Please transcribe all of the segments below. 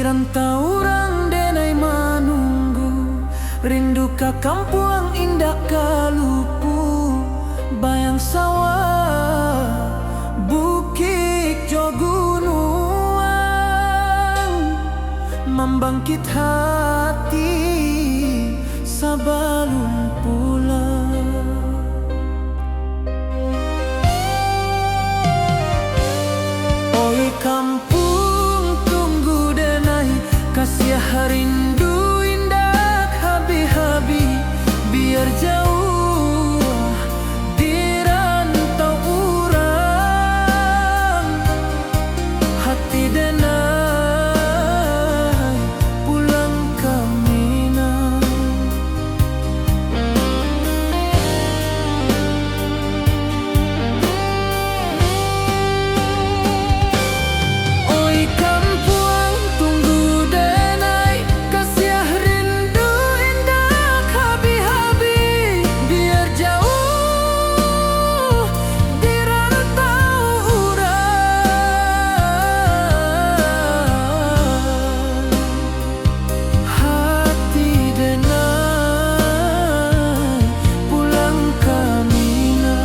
rantau orang denai manunggu, rindu ka kampung indah kalupu, bayang sawah bukit jo gunung, membangkit hati sabalun pulang. Oi kampung tunggu denai, kasih rindu indah habi-habi, biar jauh di rantau urang, hati denai pulang ke Minang. Oi kampung tunggu denai, kasih rindu indah habi-habi, biar jauh di rantau urang, hati denai pulang ke Minang.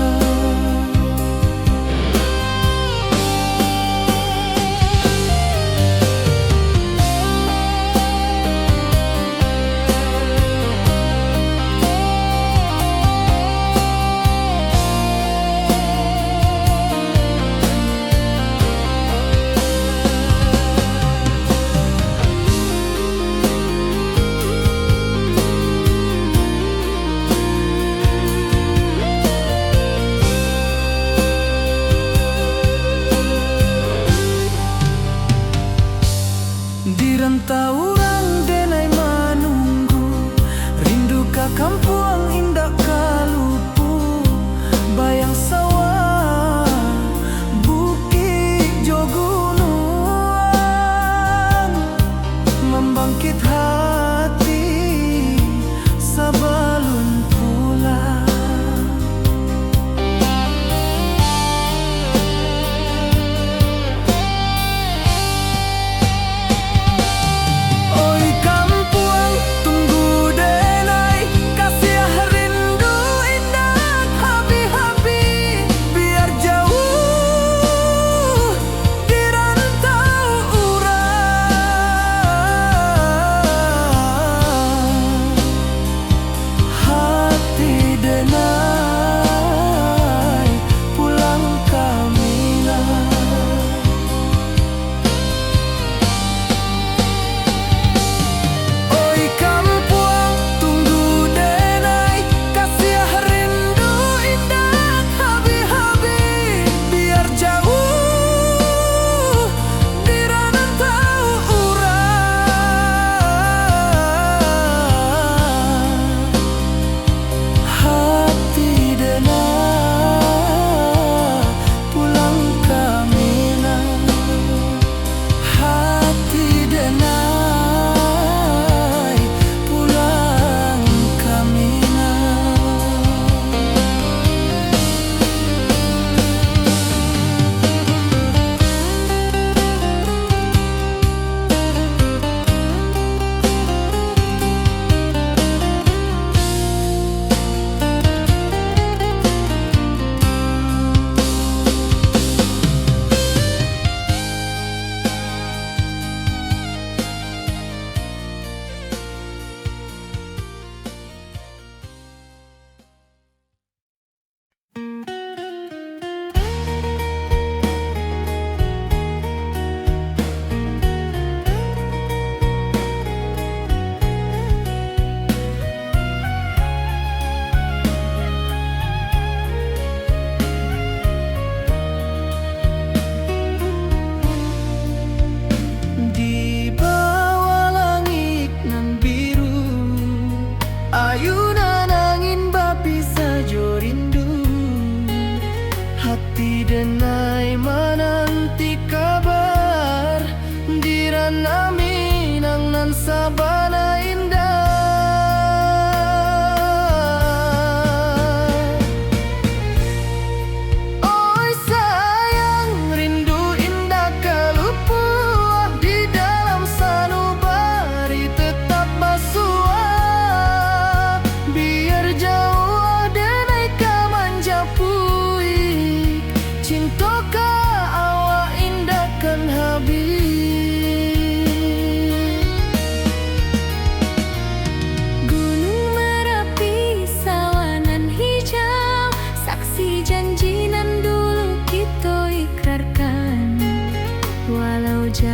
Di rantau orang denai manunggu, rindu ka kampung indah kalupu, bayang sawah bukit jo gunung, membangkit hati sabalun pulang. Oi kampung tunggu denai, kasih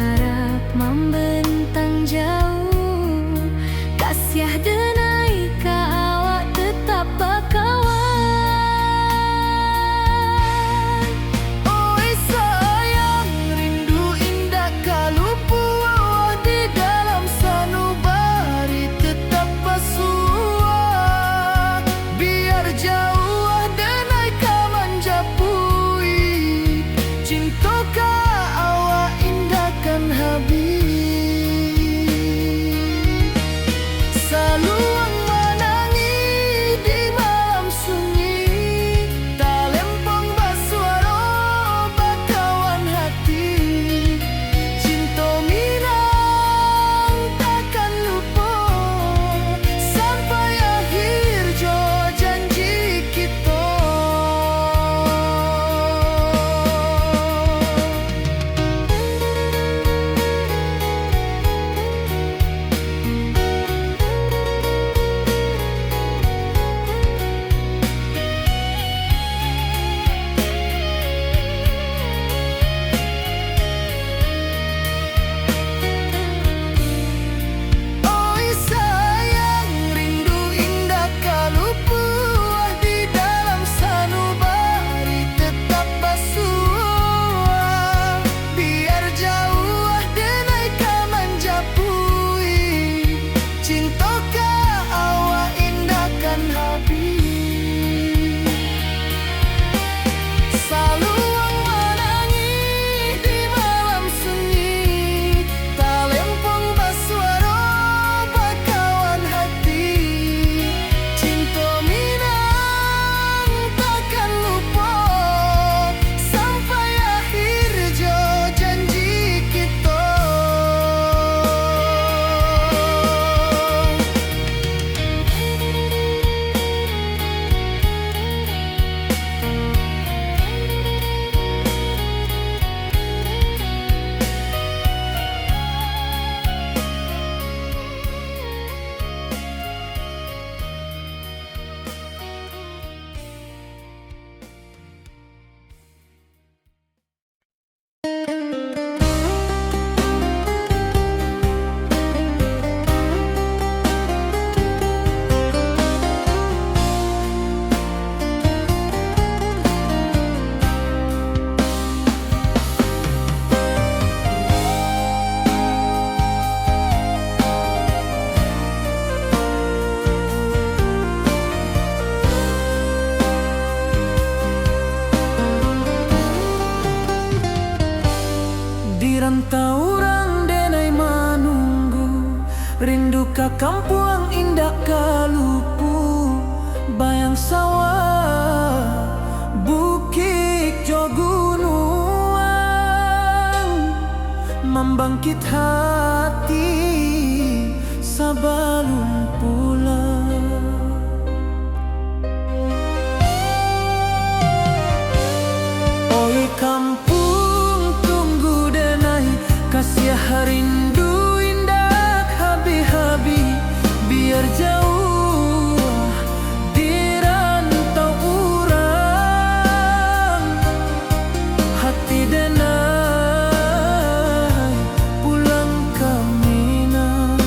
harap membentang jauh, kasiah denai ka awak tetap bakawan. Oi sayang, rindu indah kalupu awak di dalam sanubari tetap bersua. Biar jauh denai ka manjapui, cintoka awak indahkan habis. Saluang menangi di malam sunyi, talempong basuaro bakawan hati. Cinta minang takkan lupa sampai akhir jo janji kita. Oi sayang, rindu indah kalupu di dalam sanubari tetap bersua. Biar jauh denai ka manjapui, cintoka awak indahkan habis. Saluang menangi di malam sunyi, talempong basuaro bakawan hati. Cinta minang takkan lupa sampai akhir jo janji kita. Di rantau orang denai manunggu, rindu ka kampuang indah kalupu. Bayang sawah, bukit jo gunungan, membangkit hati sabalun pulang. Oi kampung tunggu denai, kasiah rindu indah habi-habi. Biar jauh di rantau urang, hati denai pulang ke Minang.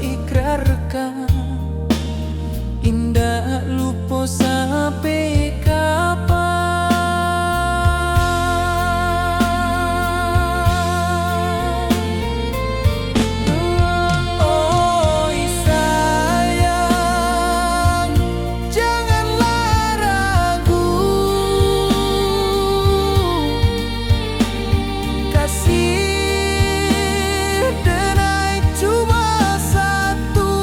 ikrarkan, indah lupa sampai kapan. Oi sayang, janganlah ragu, kasih denai cuma satu.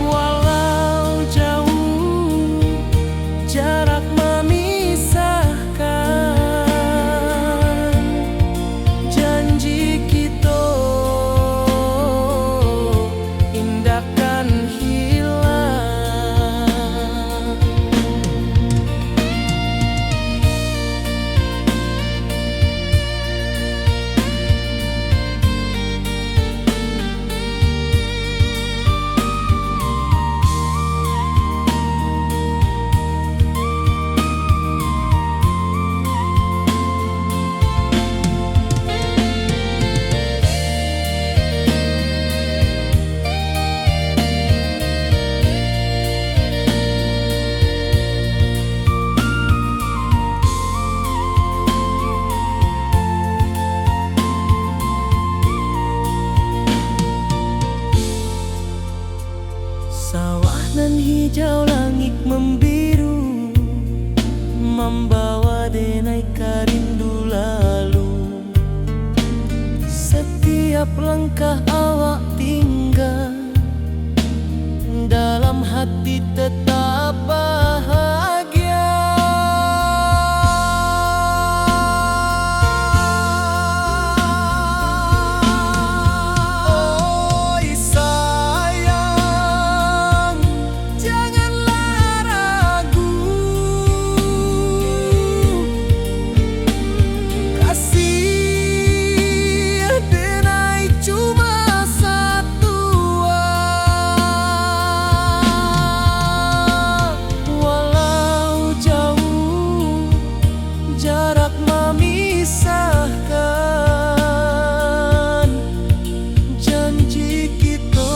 Walau jauh jarak memisahkan, janji kita indahkan hilang. Sawah nan hijau, langit membiru, membawa denai rindu lalu. Setiap langkah awak tinggal, dalam hati tetap bahagia. Oi sayang, janganlah ragu, kasih denai cuma satu. Walau jauh jarak memisahkan, janji kita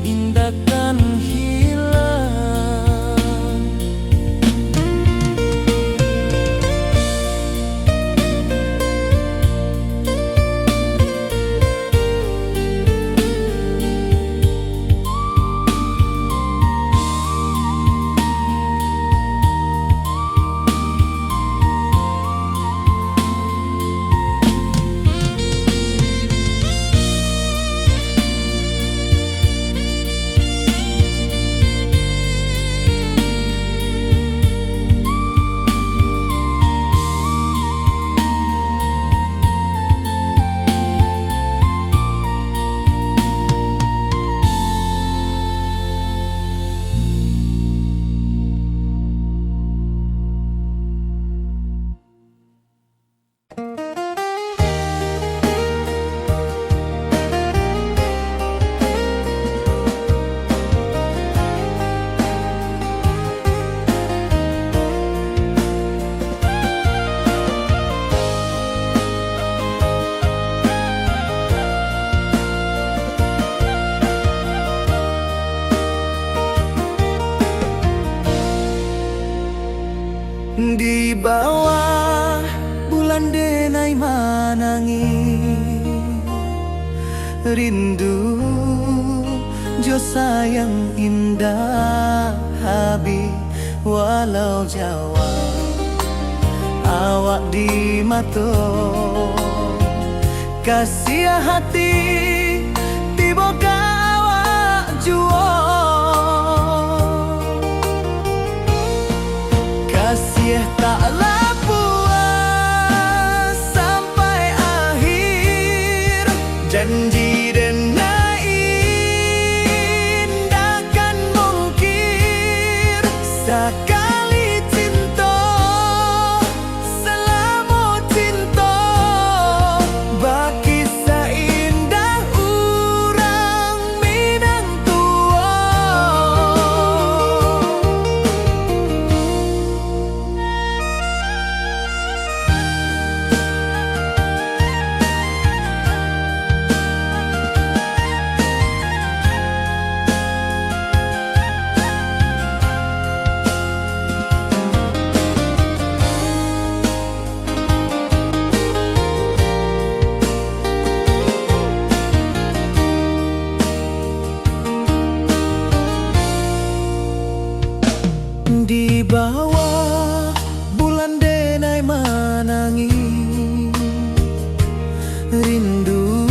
indahkan hilang. Di bawah bulan denai manangi, rindu jo sayang indah habi. Walau jauh awak di mata, kasih hati tiba awak jua. Kasih taklah puas sampai akhir, janji denai indahkan mungkir. Sekali cinta selama cinta, baki seindah angin. Rindu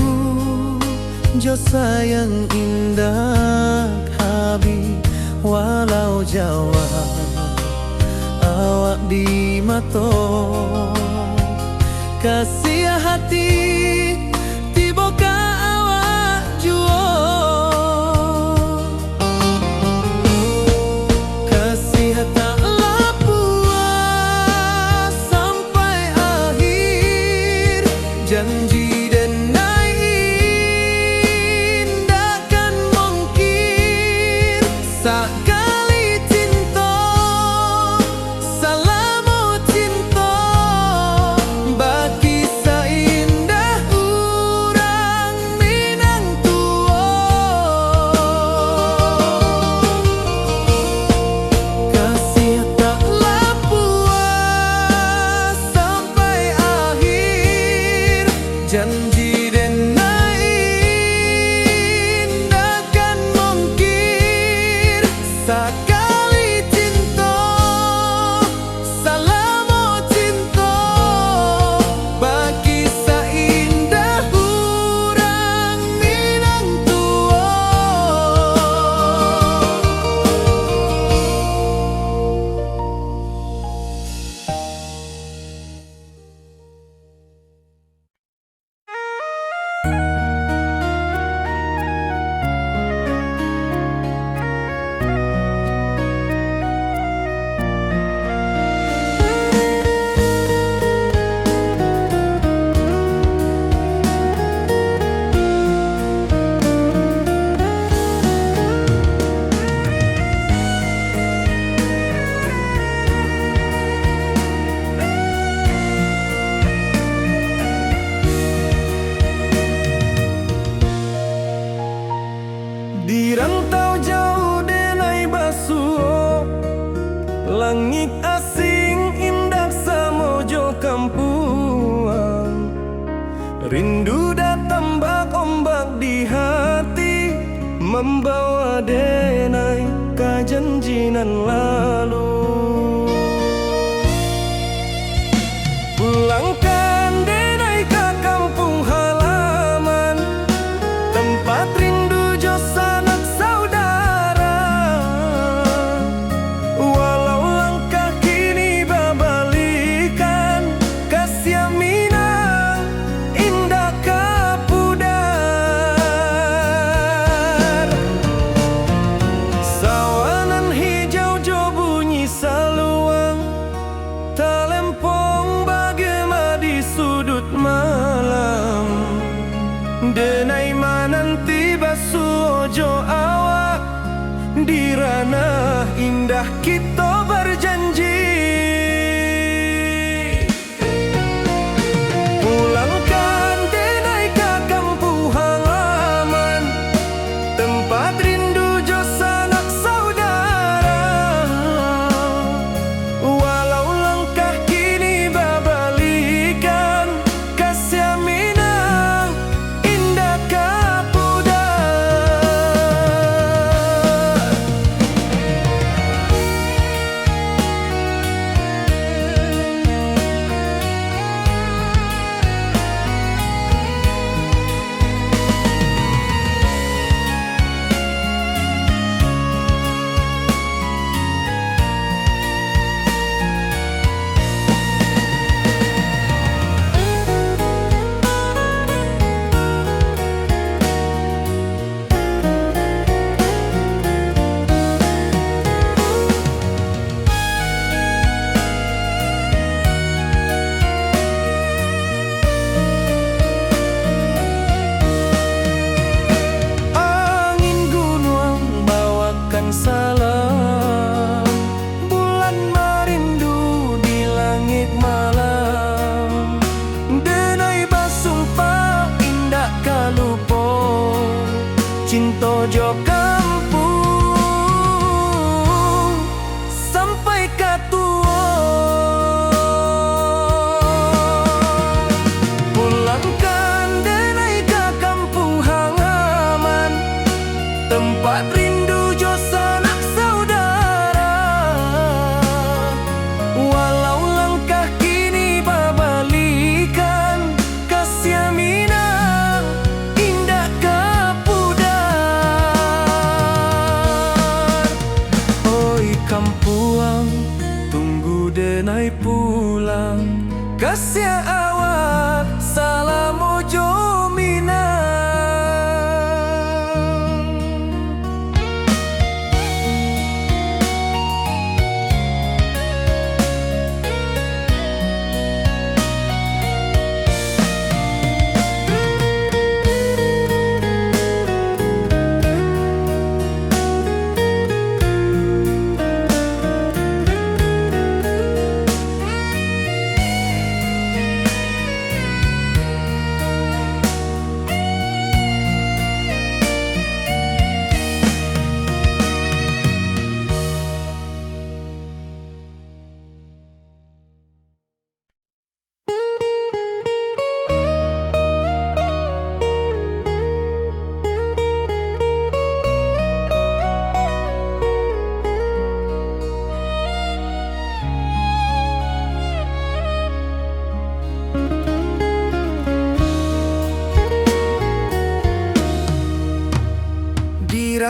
jo sayang indah habi, walau Jawa awak di mato. Kasih hati tiba ka awak juo. Kasih tak puas sampai akhir. Janji dan indah kan mungkin sekali cinta. Salamu cinta bagi seindah urang Minang tua. Kasih taklah puas sampai akhir. Janji dan indah kan mungkin sekali cinta. Salamu cinta bagi seindah urang Minang tua. Di rantau jauh denai basuh, langit asing indah samojo kampuang. Rindu datang bak ombak di hati, membawa denai ke janjinan lalu. Pulangkan denai ke kampung halaman, tempat rindu jo sanak saudara. Walau langkah kini babalikan, kasih Minang indah kapudar. Sawanan hijau jo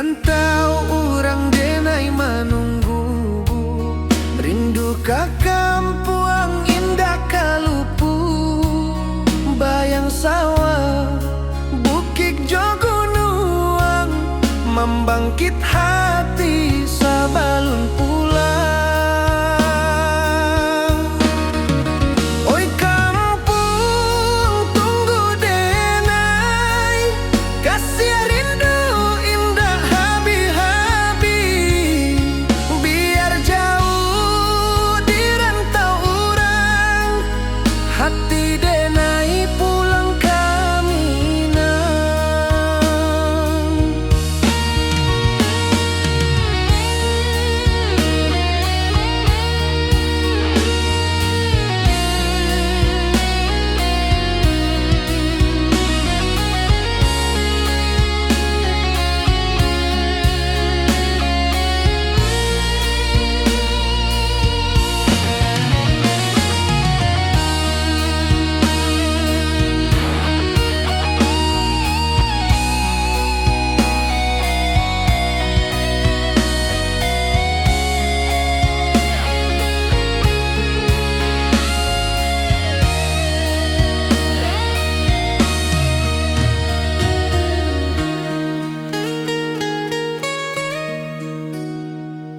rantau orang denai menunggu, rindu ka kampung indah kalupu, bayang sawah bukit jogunuang, membangkit hati sabalun pulang. Oi kampung tunggu denai, kasih rindu indah habi-habi, biar jauh di rantau orang, hati denai pulang kaminang.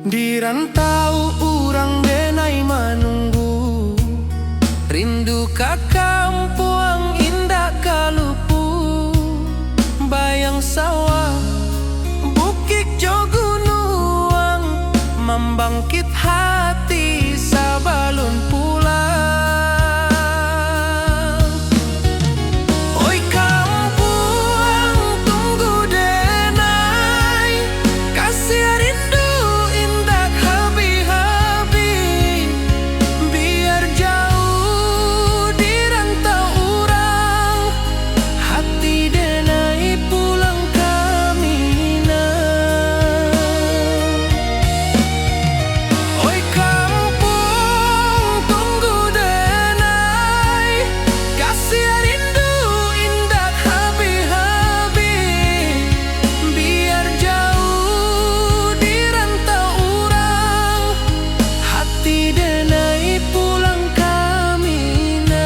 Di rantau orang denai menunggu, rindu ka kampung indah kalupu, bayang sawah bukit jogunuang, membangkit hati sabalun pulang. Oi kampung tunggu denai, kasih rindu indah habi-habi, biar jauh di rantau orang, hati denai pulang kaminang. Oi kampung tunggu denai, kasih rindu indah habi-habi, biar jauh di rantau orang, hati denai pulang kaminang.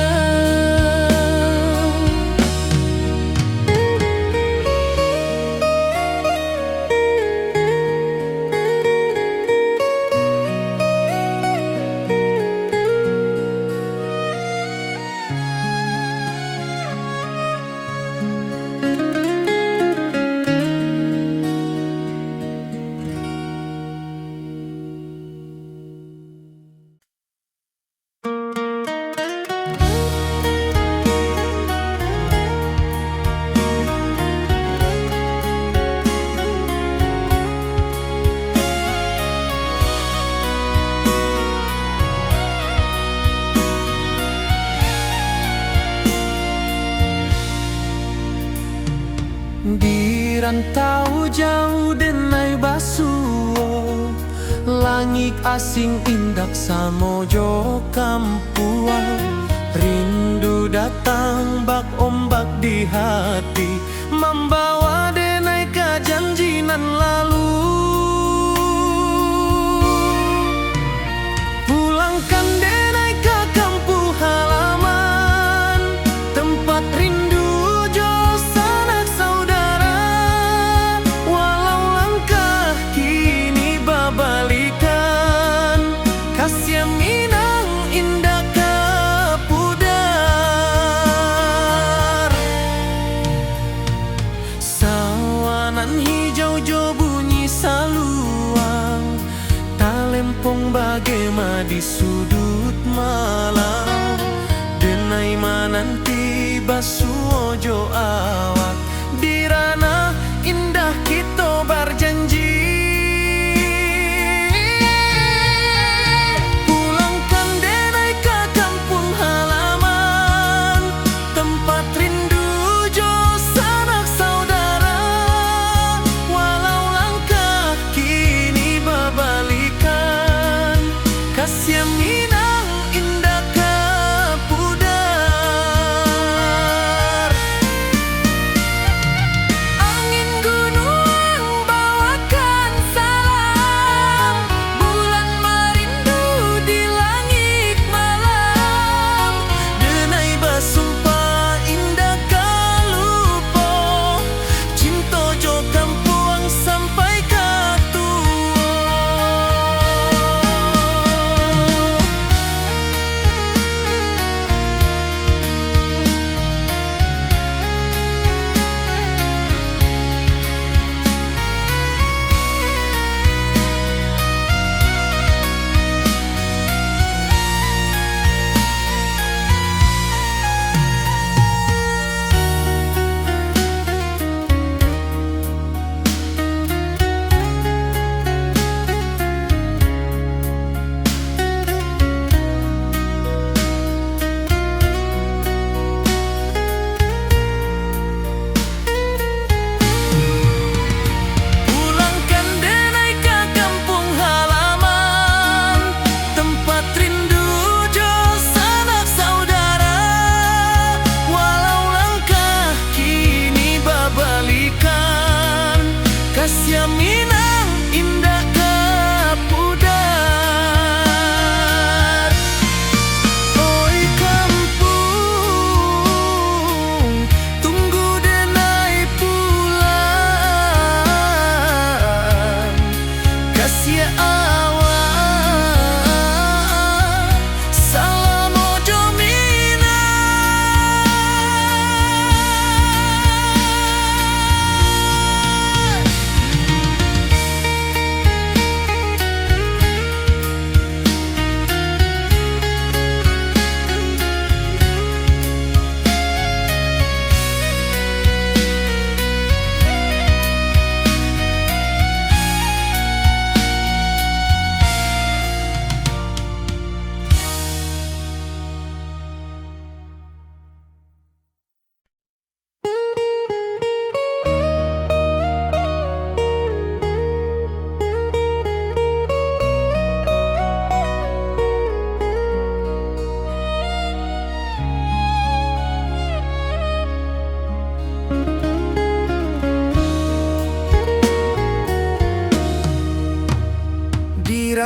Di rantau jauh denai basuo, langit asing indak samojo kampuang, rindu datang bak ombak di hati, membawa denai ke janji nan lalu. Pulangkan denai ke kampung halaman, tempat rindu jo sanak saudara, walau langkah kini babalikan, kasih minang indah ke pudar. Sawanan hijau jo bunyi saluang, talempong bagema di sudut malam, denai mananti basuo jo awak, di ranah indah kita berjanji. Pulangkan denai ke kampung halaman, tempat rindu jo sanak saudara, walau langkah kini babalikan, kasih minang indah ke pudar.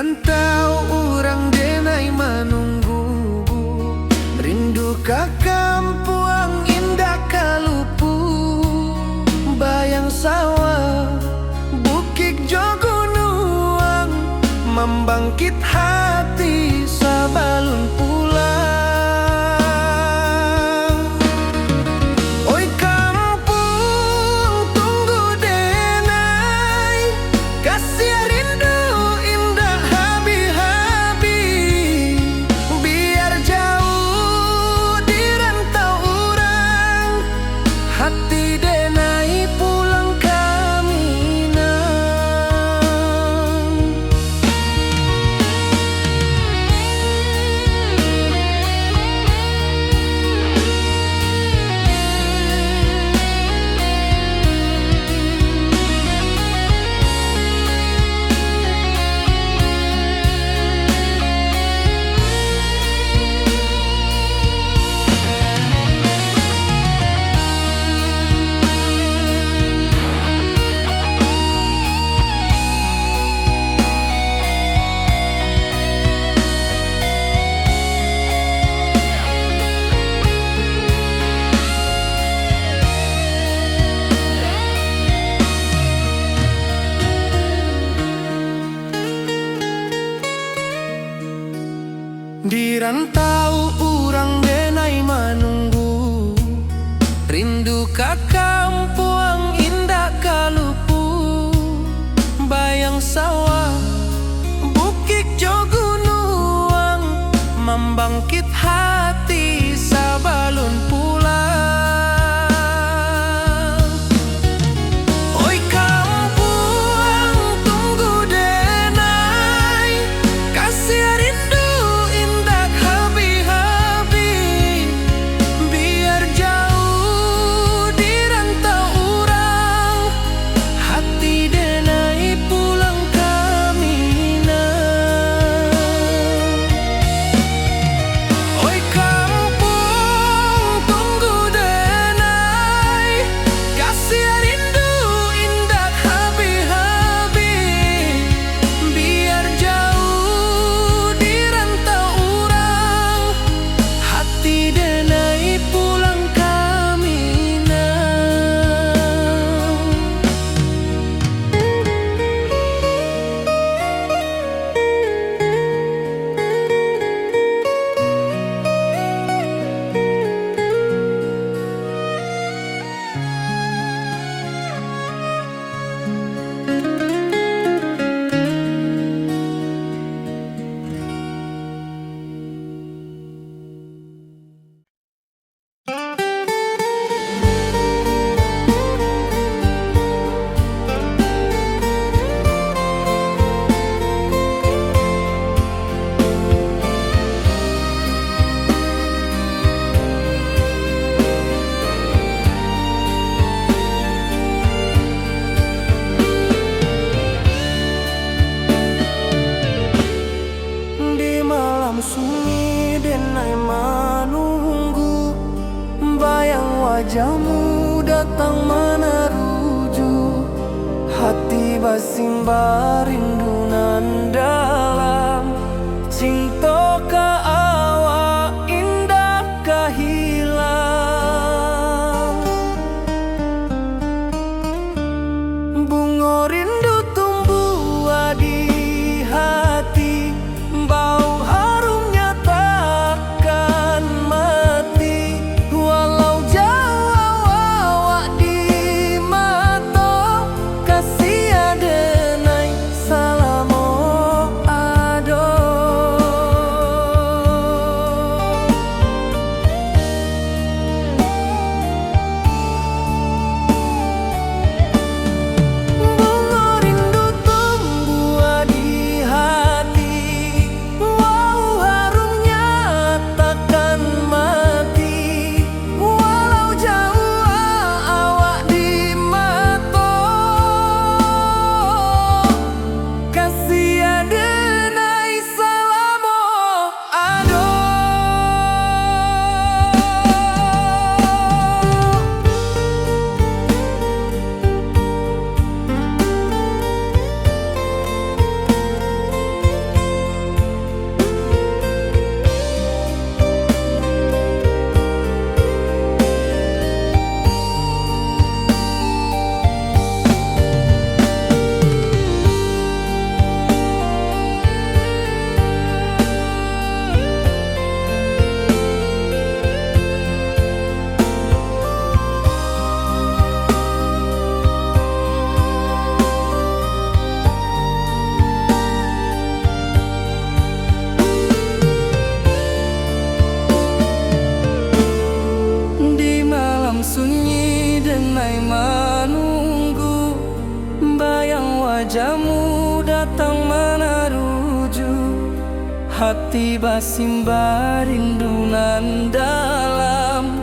rantau orang denai menunggu, rindu ka kampuang indah kalupu, bayang sawah bukit jogunuang, membangkit hati sabalun pulang. Oi kampung tunggu denai, kasih rindu indah habi-habi, biar jauh di rantau orang, hati denai pulang kaminang. Di rantau orang denai menunggu, rindu ka kampuang indah kalupu, bayang sawah bukit jogunuang, membangkit hati sabalun pulang. Oi kampuang tunggu denai, kasih rindu indah habi-habi, biar jauh di rantau orang, hati denai pulang kaminang. Oi kampung tunggu denai, kasih rindu indah habi-habi, biar jauh di rantau orang, hati denai pulang kaminang. Di malam sunyi denai menunggu, bayang wajahmu datang meneruju, hati basimba rindu nan dalam, cinta ka awak indah ka hilang. Bunga rindu tumbuh di hati, bau harumnya takkan mati, walau jauh awak di mata, kasih denai wajahmu datang menaruju, hati basimba rindunan dalam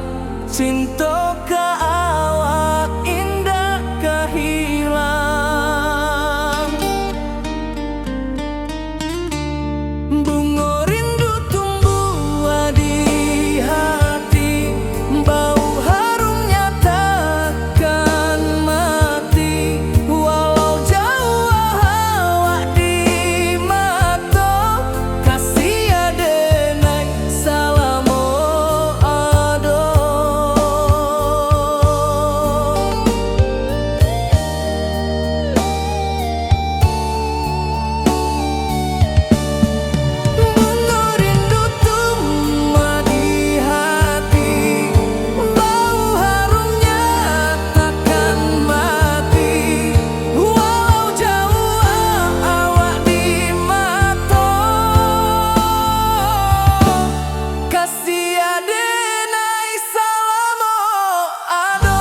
cinta ka awak indah kahilang. Bunga rindu tumbuh di hati, bau harumnya takkan mati. Walau jauh awak di mata, kasih adenai salamo ado. Bunga rindu tumbuh di hati, bau harumnya takkan mati. Walau jauh awak di mata, kasih adenai salamo ado.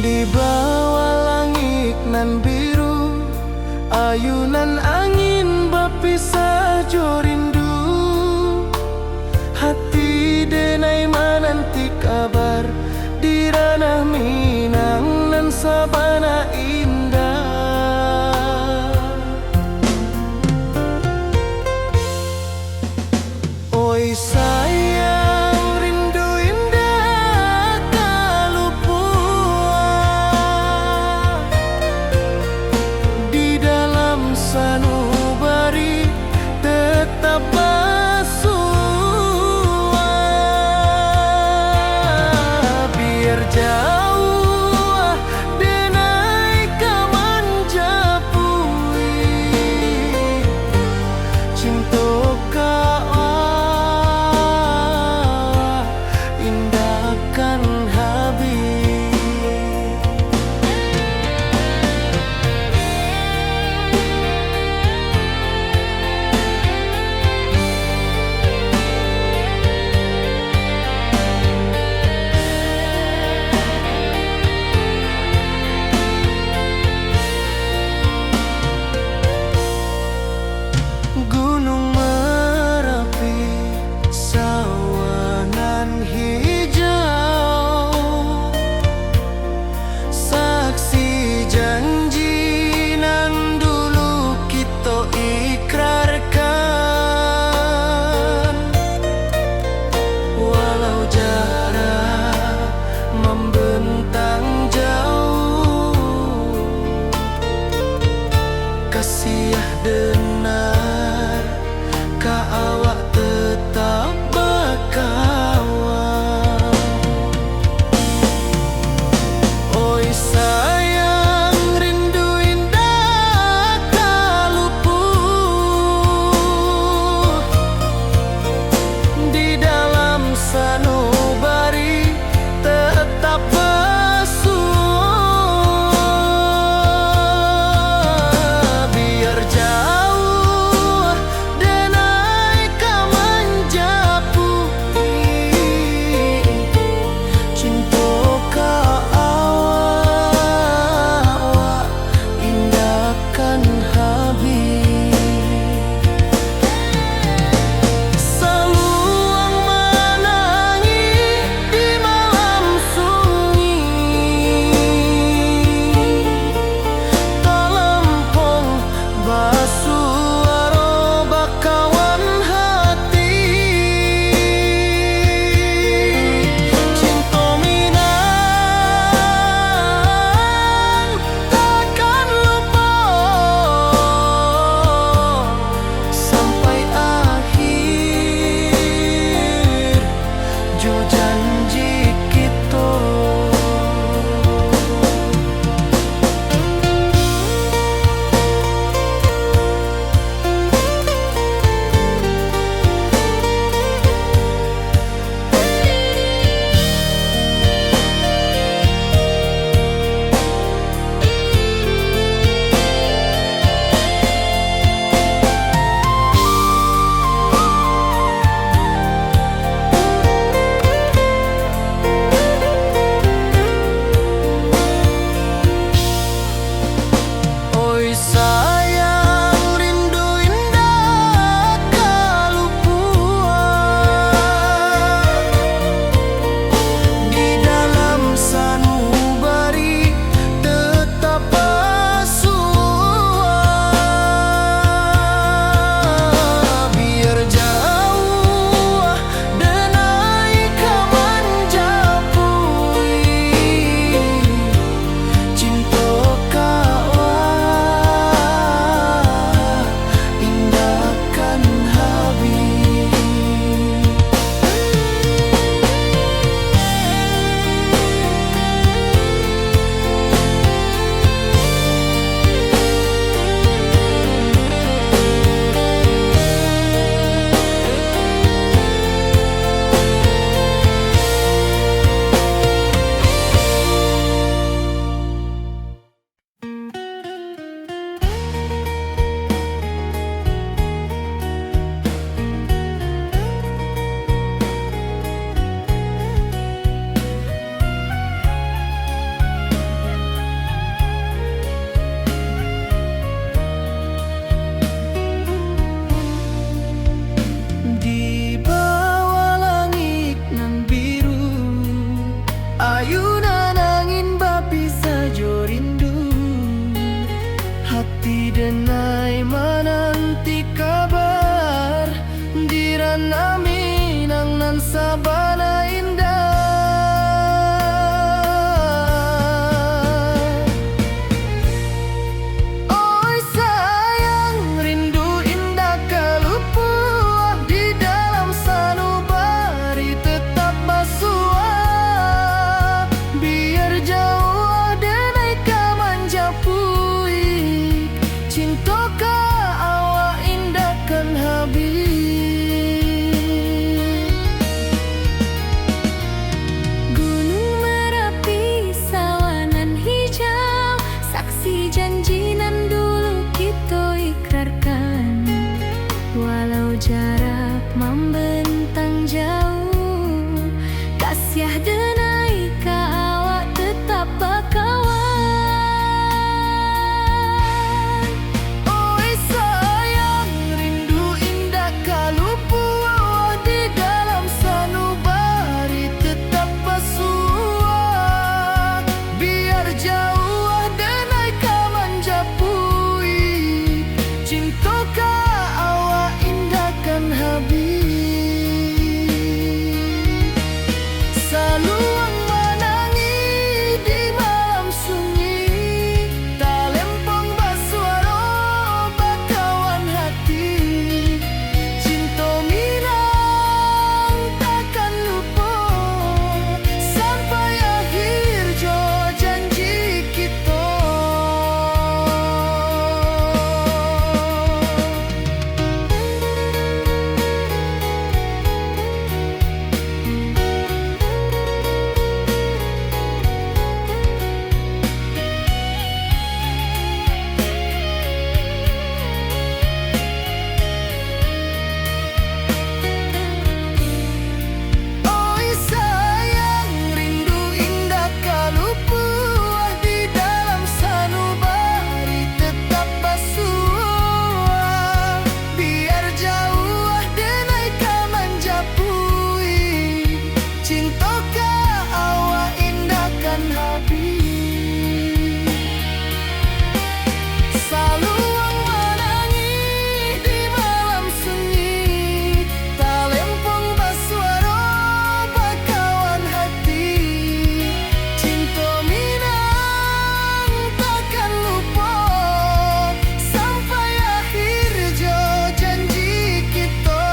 Di bawah langit nan biru, ayunan angin berpisah jo rindu. Hati denai menanti kabar di ranah Minang nan sabana indah. Oi sayang, rindu indah kalupua di dalam sanubari hati denai menanti kabar di ranah Minang nan sabana indah. Oi sayang, rindu indah kalupuah di dalam sanubari tetap basuah. Biar jauh denai ka manjapui, cinta ka awak indahkan habis. Gunung Merapi, sawanan hijau, saksi janji nan dulu kita ikrarkan. Walau jarak membentang jauh, kasih denai ka awak tetap bakawan. Oi sayang, rindu indah kalupuah di dalam sanubari tetap basuah. Biar jauh denai ka manjapui, cinta ka awak indahkan habis. Saluang menangi di malam sunyi, talempong basuaro bakawan hati. Cinta Minang takkan lupa sampai akhir jo janji kita. Oi sayang, rindu indah kalupuah di dalam sanubari tetap basuah. Biar jauh denai ka manjapui, cinta ka awak indahkan habis. Saluang menangi di malam sunyi, talempong basuaro bakawan hati. Cinta Minang takkan lupa sampai akhir jo janji kita.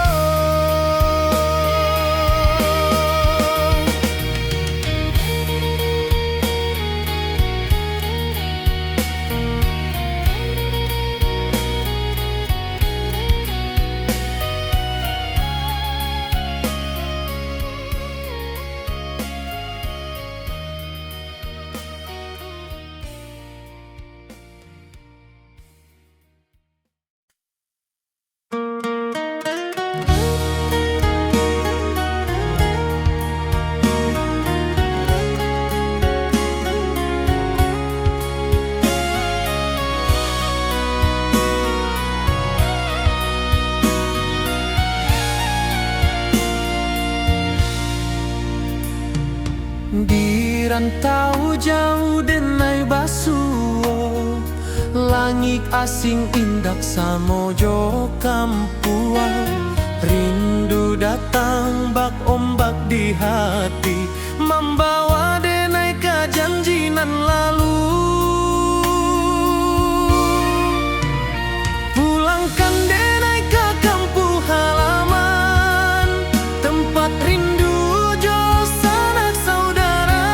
Di rantau jauh denai basuh, langit asing indak samojo kampuan. Rindu datang bak ombak di hati, membawa denai ka janji nan lalu. Pulangkan denai ka kampung halaman, tempat rindu jo sanak saudara.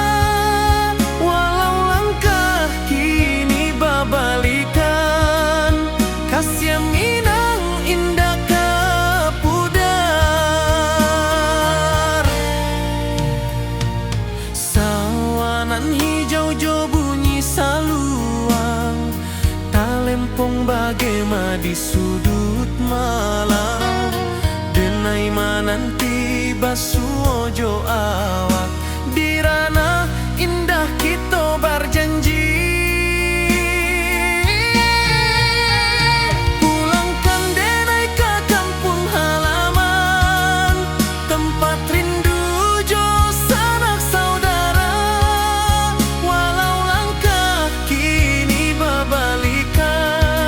Walau langkah kini babalikan, kasih Minang indah ka pudar. Sawanan hijau jo bunyi saluang, talempong bagema di sudut malam. Denai menanti basuh jo awak di ranah indah kita berjanji. Pulangkan denai ka kampung halaman, tempat rindu jo sanak saudara. Walau langkah kini babalikan,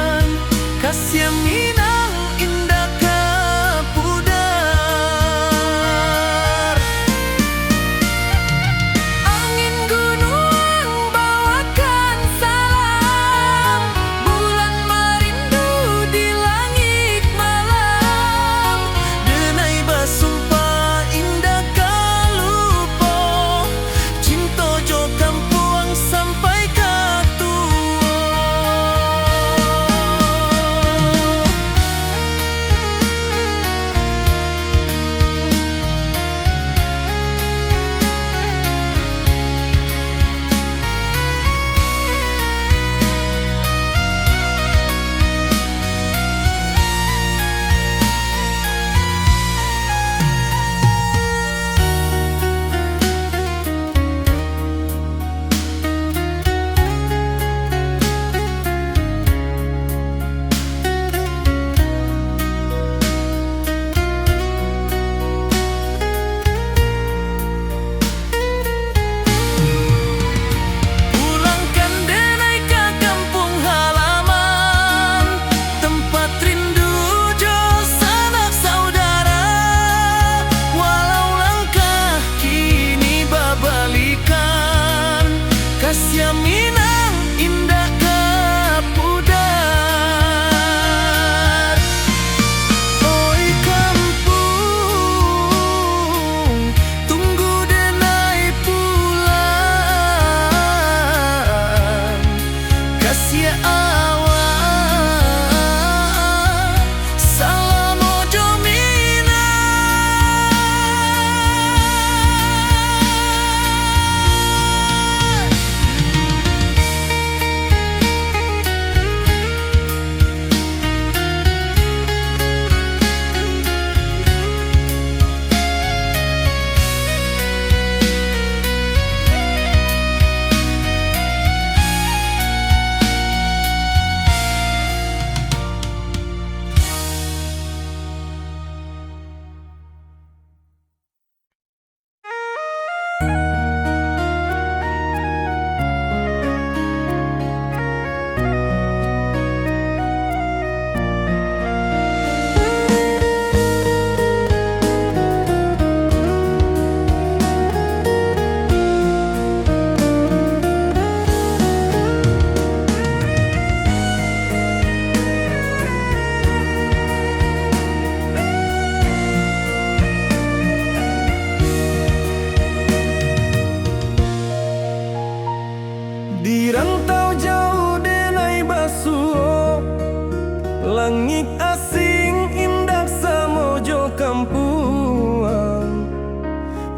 Langit asing indah samojo kampuang,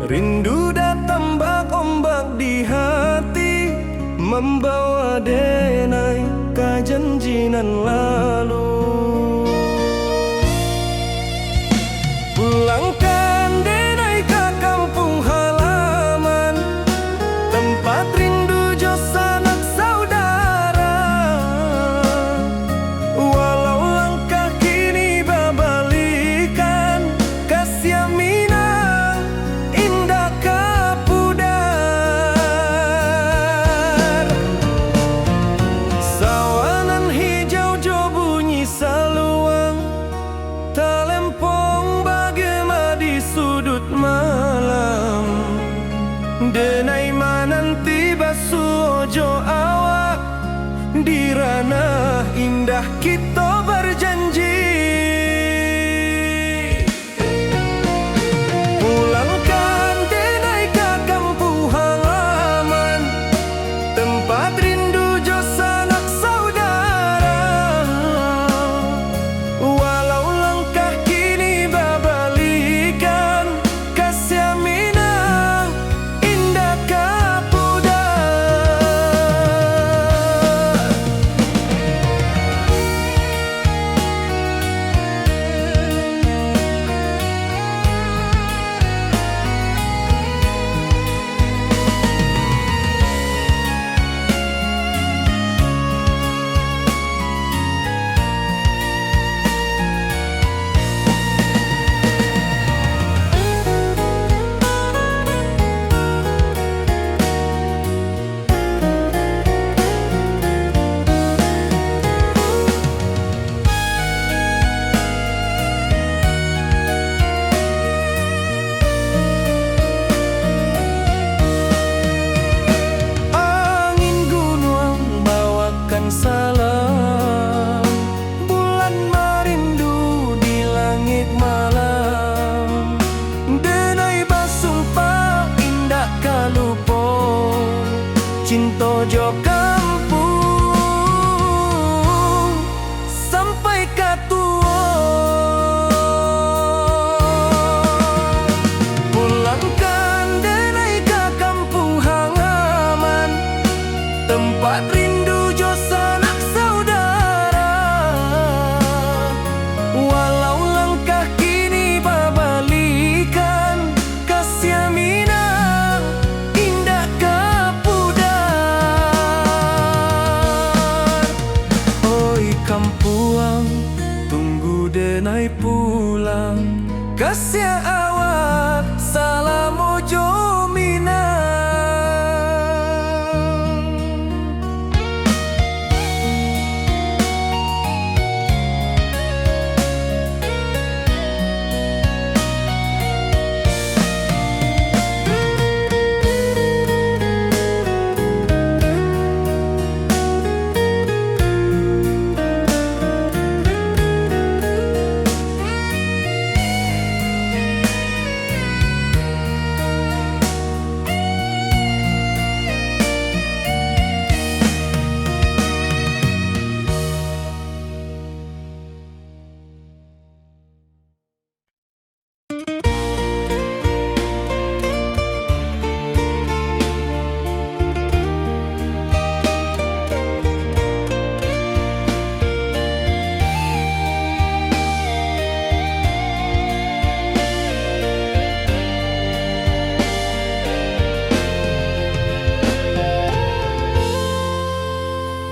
rindu datang bak ombak di hati, membawa denai kajanjinan lalu. Pulangkan denai ke kampung halaman, tempat rindu jo sanak saudara. Walau langkah kini babalikan, kasih Minang indah kapudar. Sawanan hijau jo bunyi saluang, talempong bagema di sudut malam. Denai mananti basuh jo awak, di ranah indah kita berjanji. Pulangkan denai ke kampung halaman, tempat rindu jo sanak saudara. Walau langkah kini babalikan, kasih Minang indah kapudar. Angin gunung bawakan salam, bulan merindu di langit malam. Denai basumpah indah kalupo, cinta jo kampung sampai katua. Pulangkan denai ke kampung halaman, tempat rindu jo sanak saudara. Walau langkah kini babalikan, kasih Minang indah kapudar. Oi kampuang, tunggu denai pulang, kasih awak salam ojo Minang.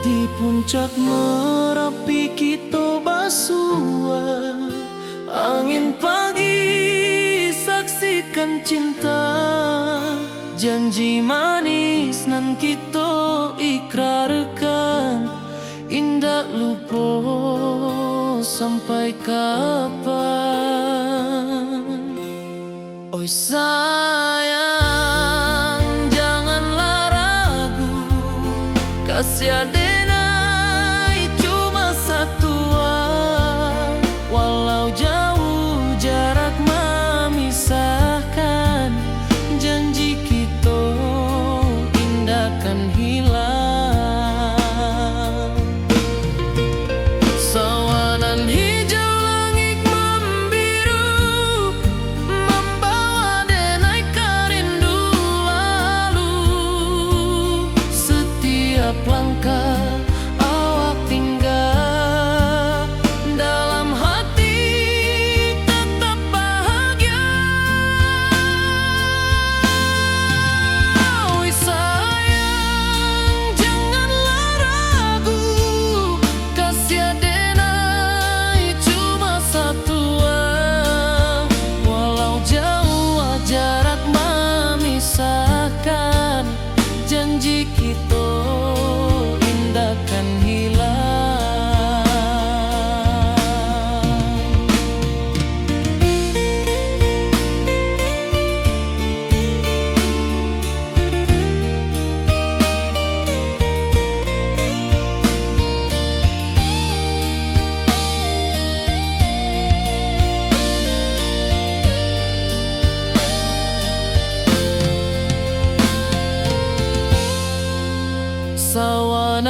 Di puncak Merapi kita basua, angin pagi saksikan cinta. Janji manis nan kita ikrarkan, indah lupa sampai kapan. Oi sayang, janganlah ragu, kasih denai cuma satuan. Walau jauh jarak memisahkan, janji kita indah kan hilang. Sawanan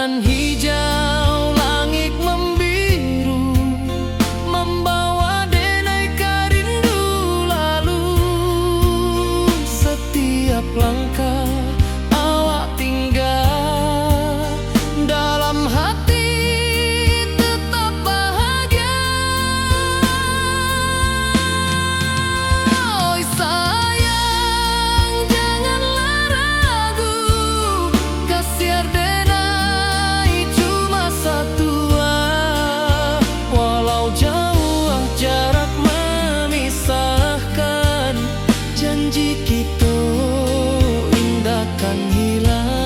Nan hijau langit membiru, membawa denai rindu lalu. Setiap langkah awak tinggal, dalam hati tetap bahagia. Oi sayang, janganlah ragu, kasih denai cuma satu. Walau jauh jarak memisahkan, janji kita indahkan hilang.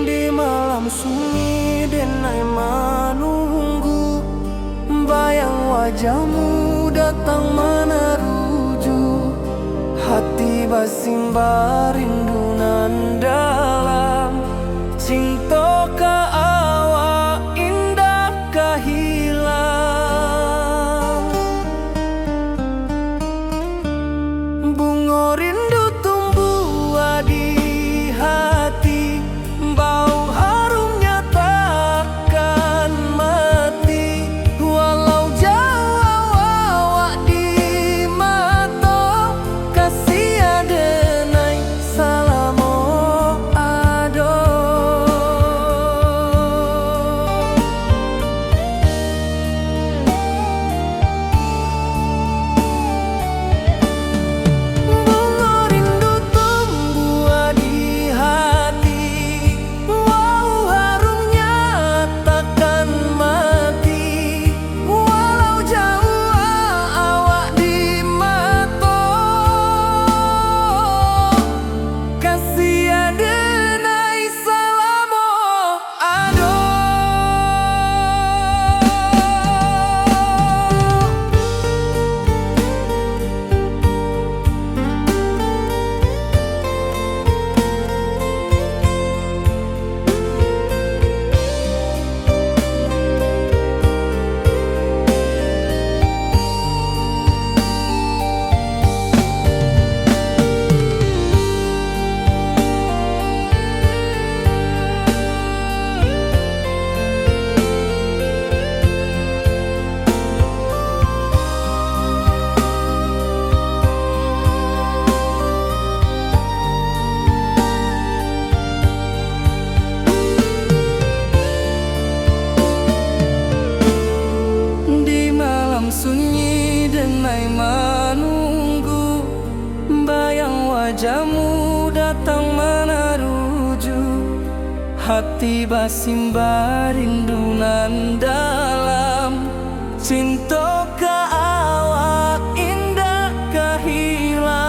Di malam sunyi denai menunggu, bayang wajahmu datang meneruju. Hati basimba rindu nan dalam, cinta ka awak indah ka hilang. Bunga rindu tumbuh di hati, bau harumnya takkan mati. Walau jauh awak di mata, kasih denai salamo ado. Bunga rindu tumbuh di hati, wow harumnya takkan mati. Walau jauh awak di mata, kasih denai salamo ado. Di malam sunyi denai menunggu, bayang wajahmu datang meneruju. Hati basimba rindu nan dalam, cinta ka awak indah ka hilang.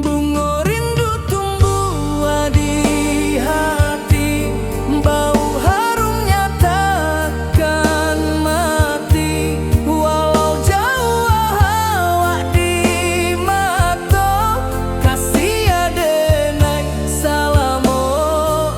Bunga rindu tumbuh di hati, bau harumnya takkan mati. Walau jauh awak di mata, kasih denai salamo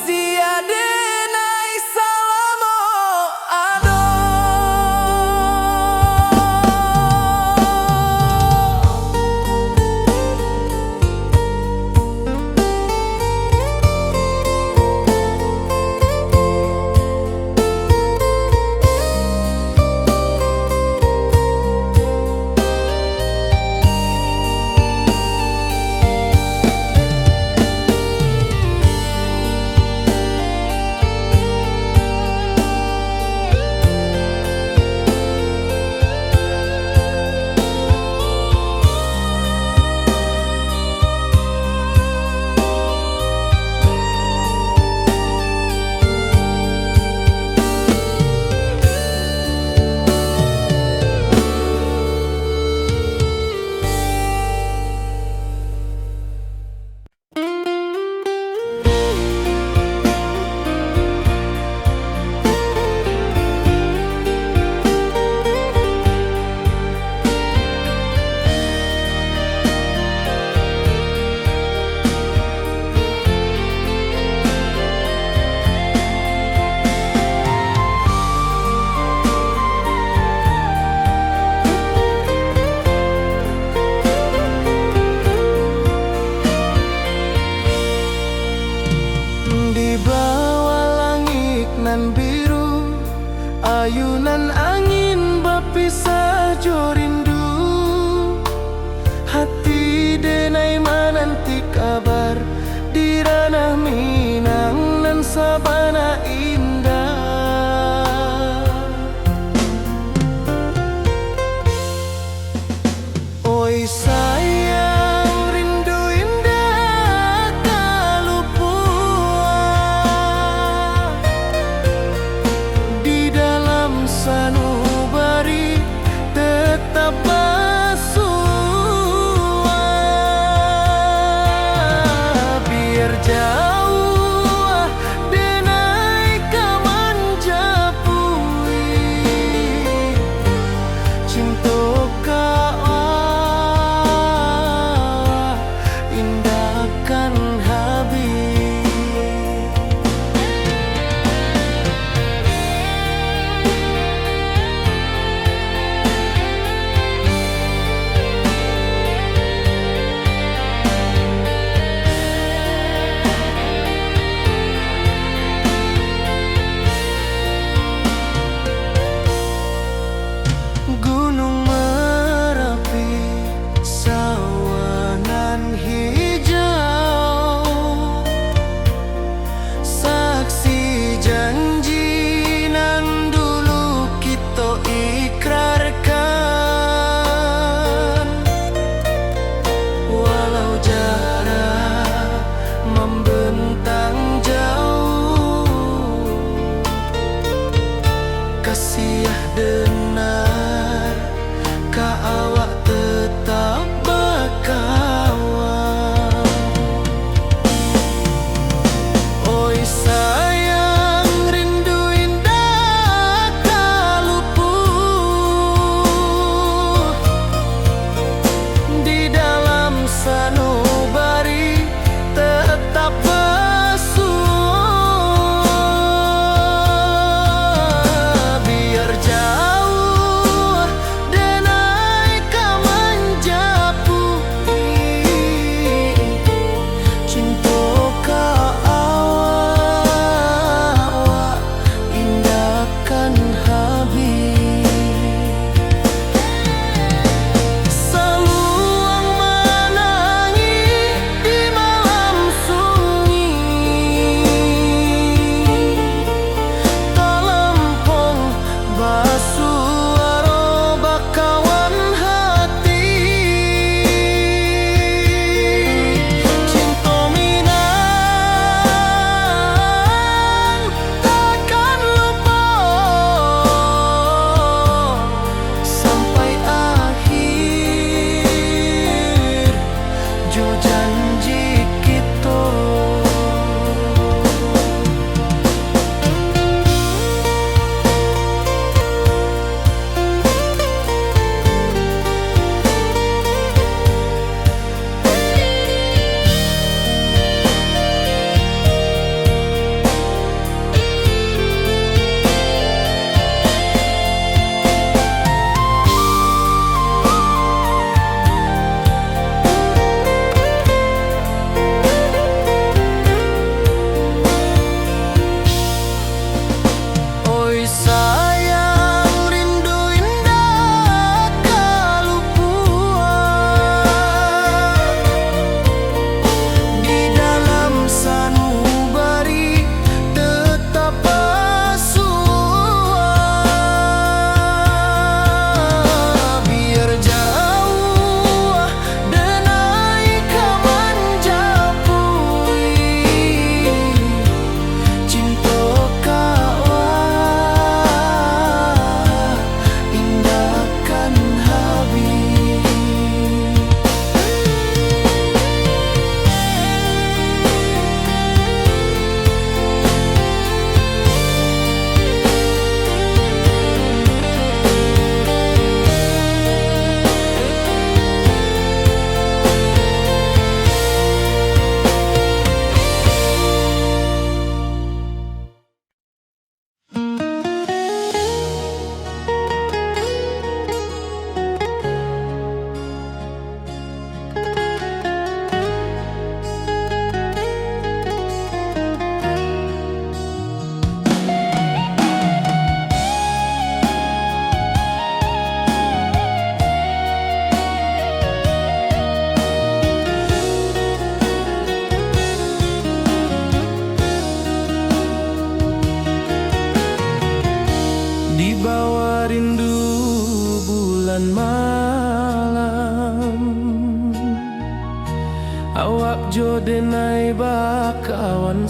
siade nai salamo ado. Di bawah langit nan biru, ayunan angin berpisah jo rindu. Hati denai menanti kabar di ranah Minang nan sabana indah. Oi sayang, rindu indah kalupua di dalam sanubari tetap bersua. Biar jauh denai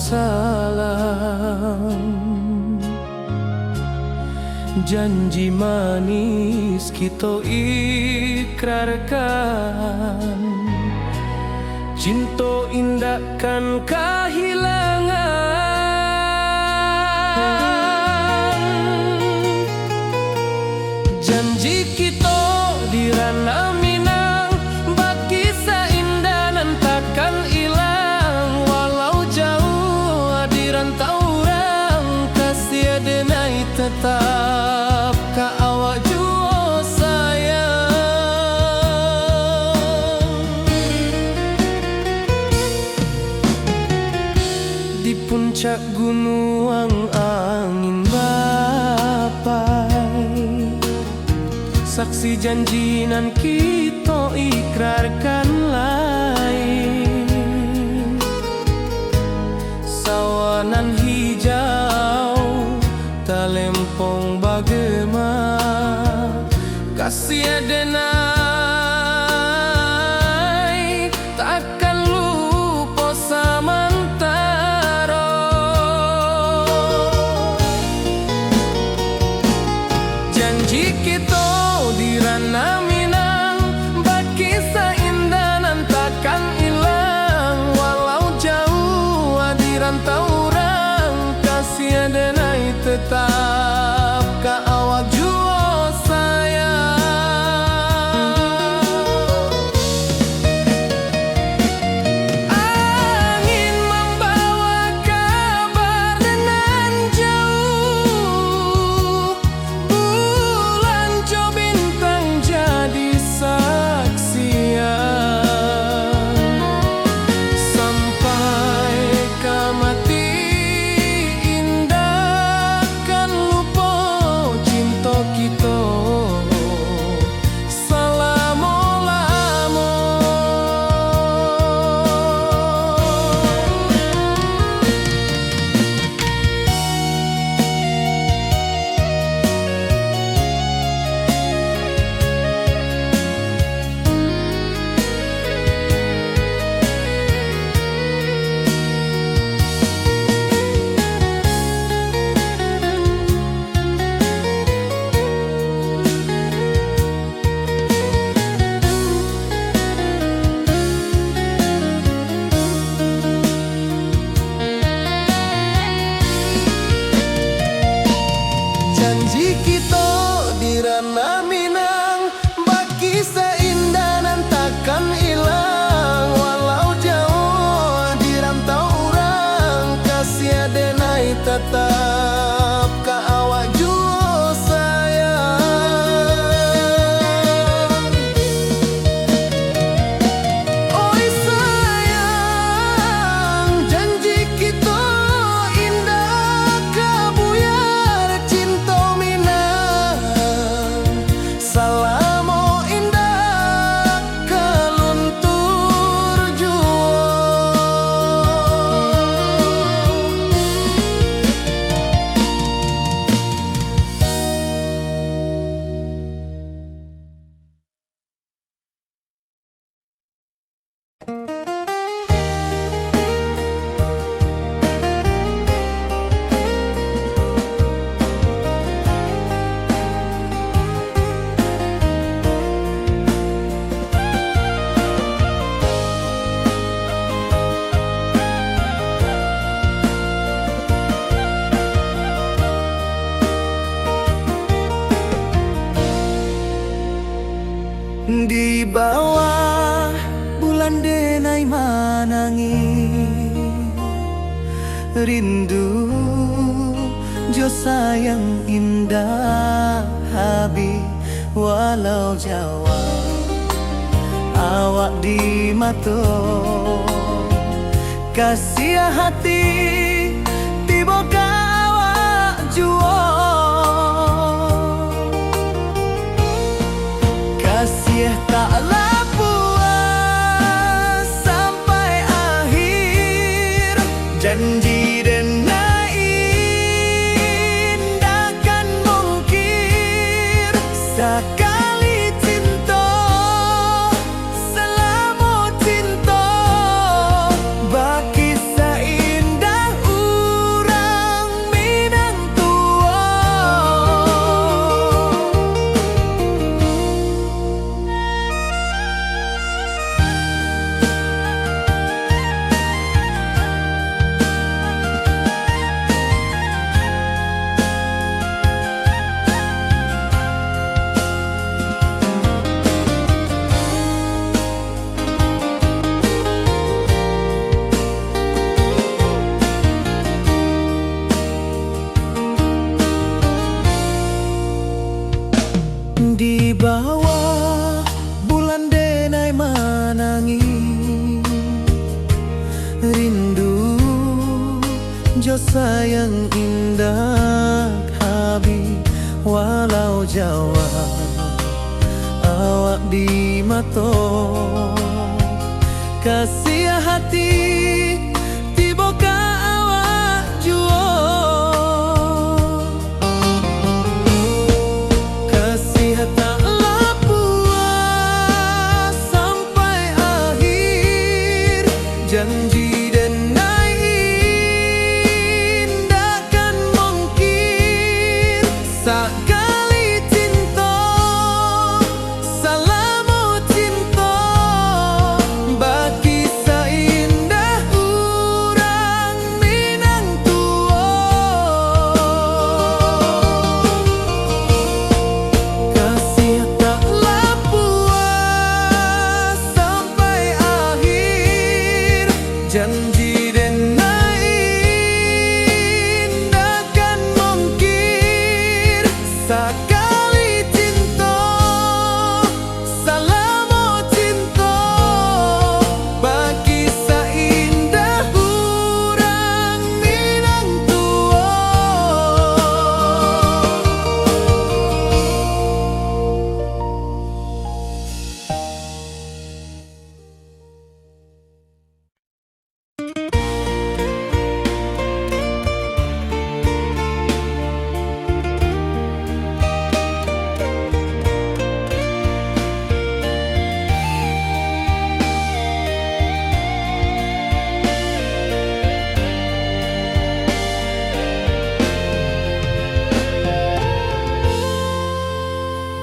salam. Janji manis kita ikrarkan, cinta indahkan kehilangan. Janji kita di ranah Minang, bagi seindah nan takkan hilang. Walau jauh di rantau orang, kasih denai tetap ka awak jua sayang. Di puncak gunung angin bapai, saksi janji nan kita ikrarkan lain. Sawanan hijau talempong bagema, kasih denai takkan lupa samantara. Janji kita di ranah Minang, bagi seindah nan takkan hilang. Walau jauh di rantau orang, kasih denai tetap ka awak jua sayang. Angin membawa kabar nan jauh, bulan jo bintang jadi saksian. Sampai ke mati indah kan lupa cinta kita selama-lama. Janji kita di ranah Minang, bagi seindah nan takkan hilang. Walau jauh di rantau orang, kasih denai tetap ka awak jua sayang. Oi sayang, janji kita indah kabuyar cinta Minang. Salamo indah keluntur jua. Di bawah bulan denai manangi, rindu jo sayang indah habi. Walau Jawa awak di mato, kasih hati tiba ka awak jua. Kasih taklah puas sampai akhir, janji denai indahkan mungkir. Sekali cinta selama cinta, bagi seindah sayang indah Habib walau Jawa awak di mato kasih hati tiboka awak juo kasih tak puas sampai akhir janji denai indahkan mungkin sekali cinta salamu cinta bagi seindah urang Minang tua kasih taklah puas sampai akhir janji denai indahkan mungkin sekali cinta salamu cinta bagi seindah urang Minang tua.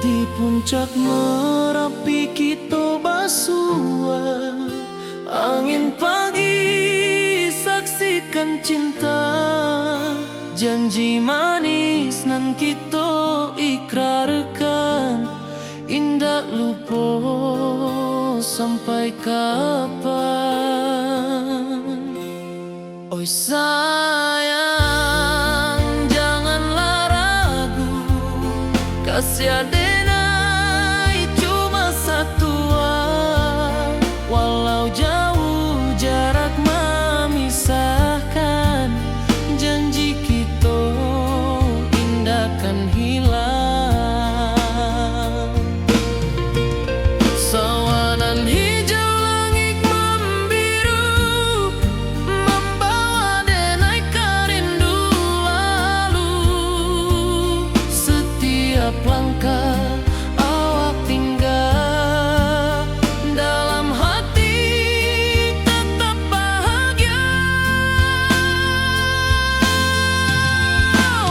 Di puncak Merapi kita basua angin pagi saksikan cinta janji manis nan kita ikrarkan indah lupa sampai kapan. Oi sayang janganlah ragu kasih denai cuma satuan walau jauh jarak memisahkan janji kita indahkan hilang sawanan hijau langit membiru membawa denai kerindu lalu setiap langkah awak tinggal dalam hati tetap bahagia.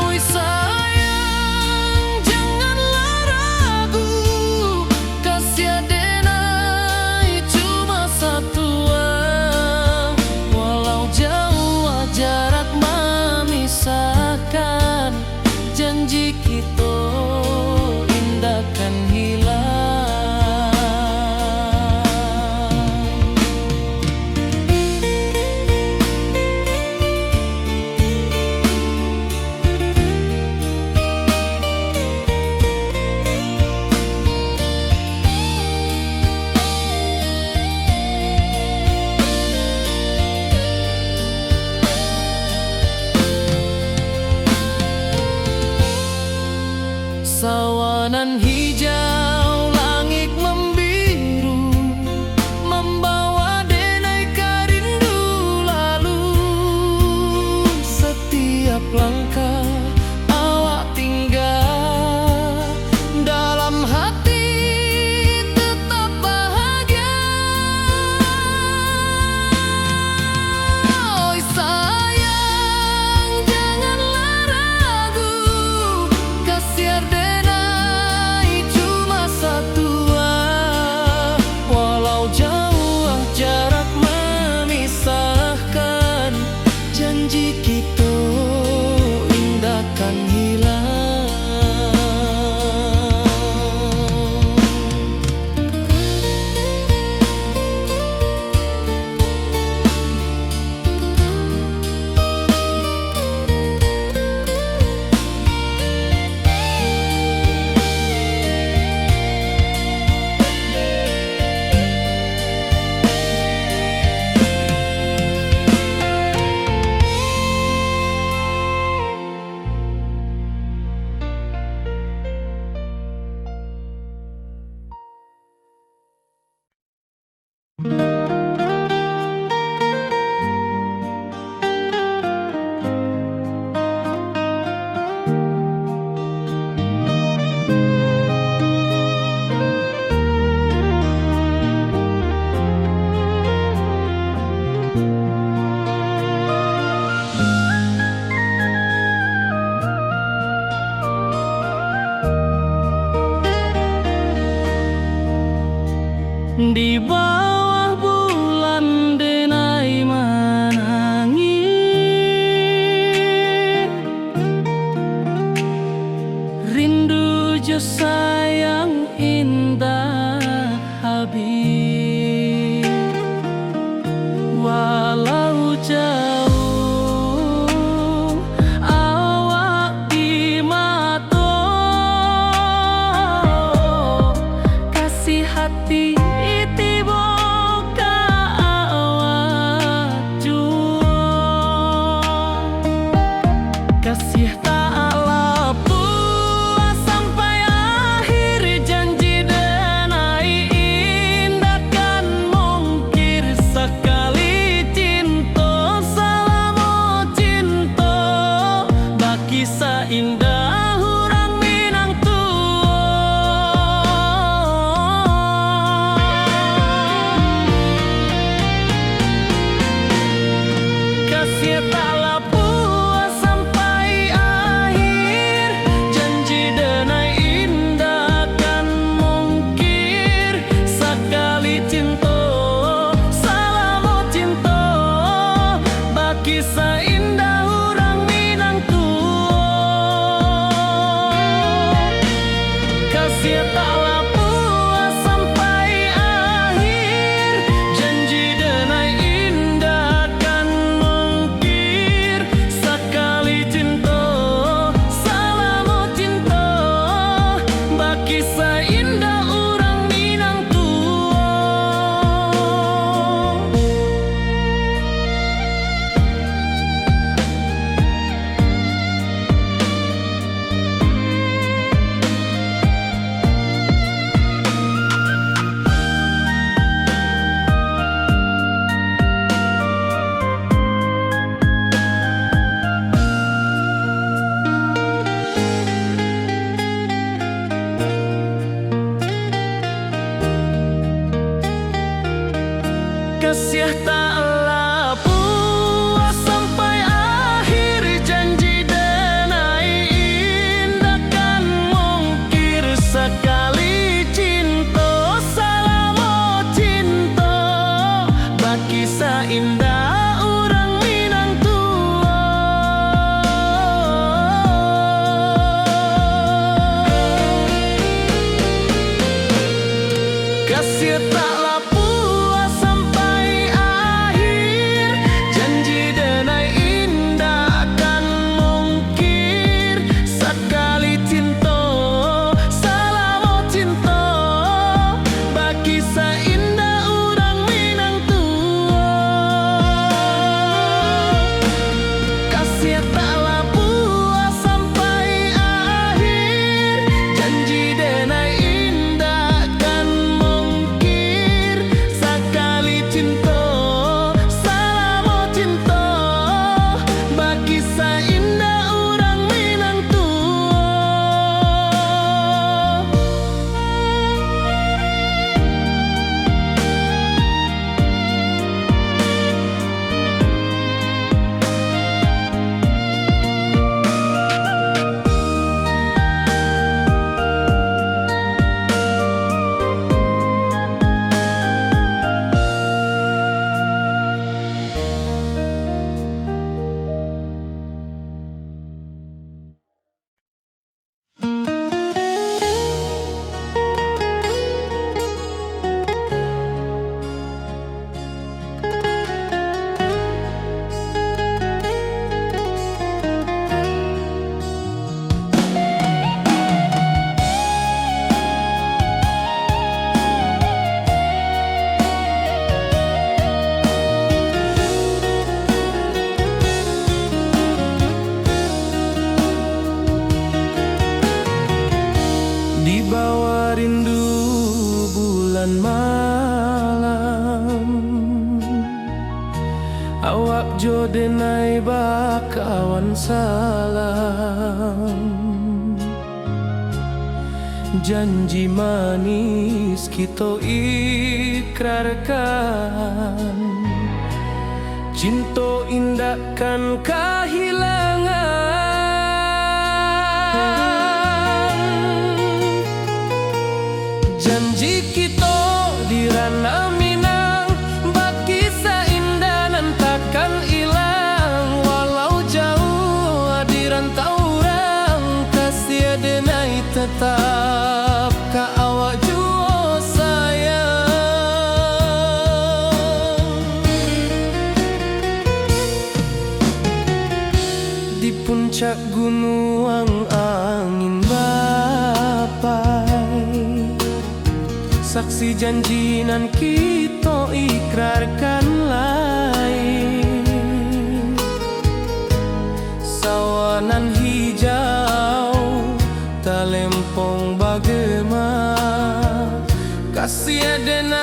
Oi sayang janganlah ragu kasih denai cuma satuan walau jauh jarak memisahkan janji kita indahkan hilang. Sawanan hijau langit membiru membawa denai kerindu lalu setiap langkah awak tinggal dalam hati tetap bahagia. Oi sayang janganlah ragu kasih denai cuma Di bawah bulan denai menangi, rindu jo sayang indah habis. Walau jauh awak di mata, kasih hati tiba ka awak jua. Kasih tak lapu sampai akhir, janji denai indah kan mungkir. Sekali cinta selama cinta, baki seindah orang Minang kasih tak lapu sampai akhir, janji denai indah kan mungkir. Sekali cinta selama cinta, baki seindah orang Minang kasih tak lapu sampai akhir, janji denai indah kan mungkir. Sekali cinta selama cinta, baki seindah orang Minang kasih tak lapu sampai akhir, janji denai indah kan mungkir. Sekali cinta selama cinta, baki seindah orang Minang kasih tak lapu sampai akhir, janji denai indah kan mungkir. Sekali cinta selama cinta, baki seindah orang Minang kasih tak lapu sampai akhir, janji denai indah kan mungkir. Sekali cinta selama cinta, baki seindah orang Minang di bawah rindu bulan malam. Awak jo denai bakawan salam, janji manis kita ikrarkan. Cinta indah kan kehilangan, janji kita di ranah tetap ka awak jua sayang. Di puncak gunung angin bapai, saksi janji nan kita ikrarkan lain. Sawanan hijau talempong bagema, kasih adenai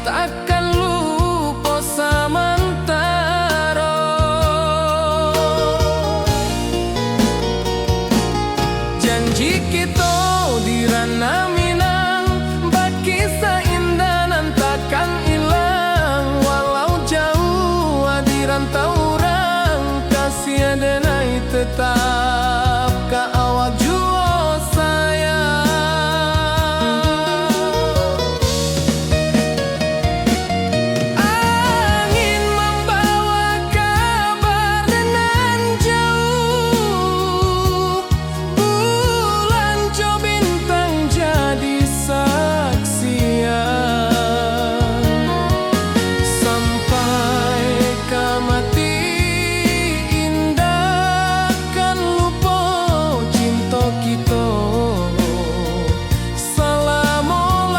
takkan lupa samantara. Janji kita di ranah Minang, berkisah indah nan takkan hilang. Walau jauh di rantau orang, kasih adenai tetap ka awak jua sayang. Angin membawa kabar nan jauh, bulan jo bintang jadi saksian. Sampai ka mati indah kan lupa cinta kita selama-lama.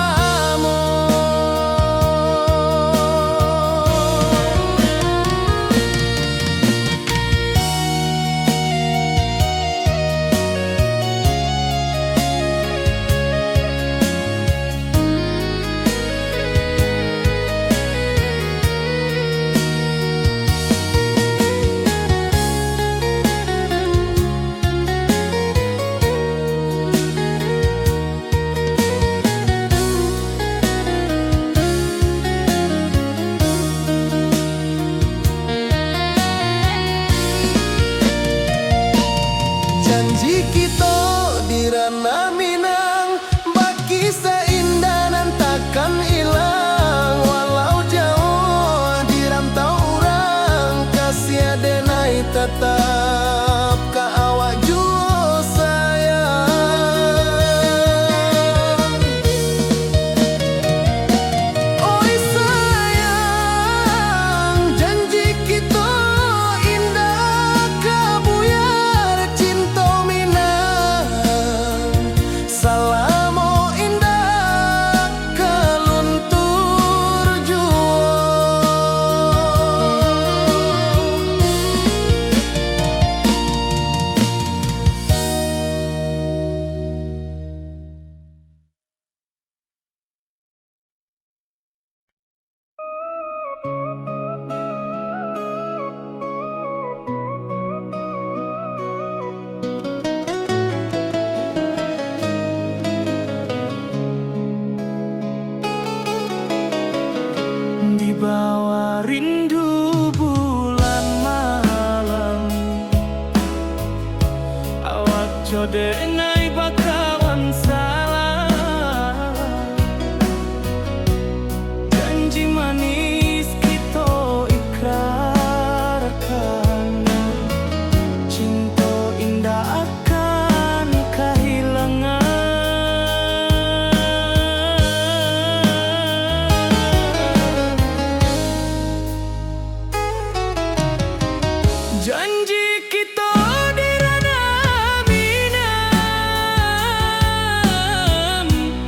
Janji kita di ranah Minang, berkisah indah nan takkan hilang. Walau jauh di rantau orang, kasih adenai tetap ka awak jua sayang. Oi sayang, janji kita indah kabuyar cinta Minang. Salamo indah kaluntur jua. Di bawah rindu bulan malam, awak jodenai bakawan salah. Janji manis kita ikrarkan, cinta indah akan kehilangan. Janji kita di ranah Minang,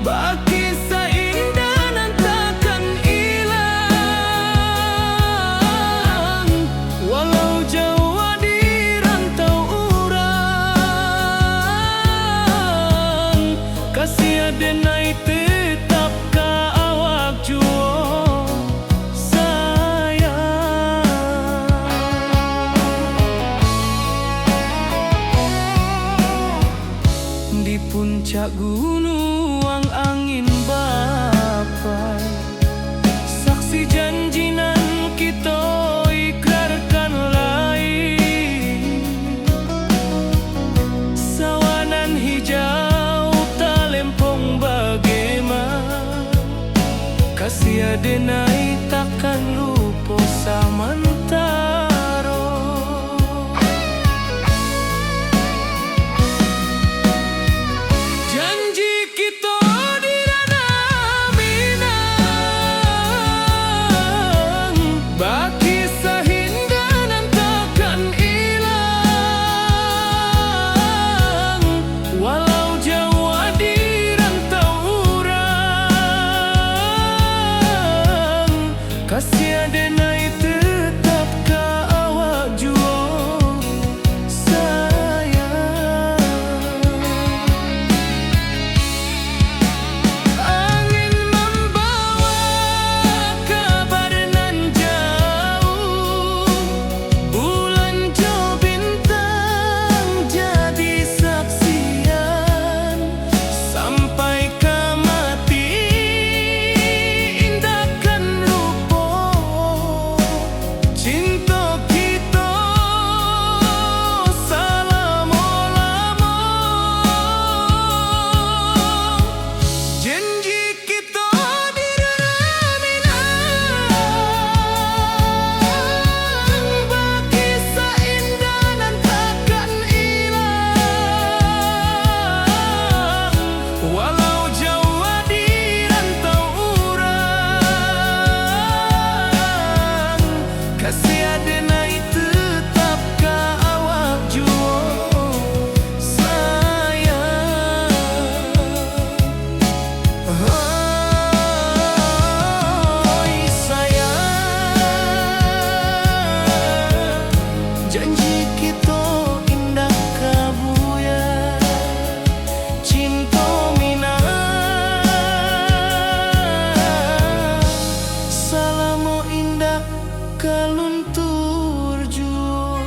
berkisah indah nan takkan hilang. Walau jauh di rantau orang, kasih adenai tetap ka awak jua sayang. Di puncak gunung angin bapai, saksi janji nan kita ikrarkan lain. Sawanan hijau talempong bagema, kasih adenai takkan lupa samantara. Janji kita indah kabuya, cinta mina salamo indah kaluntur jua.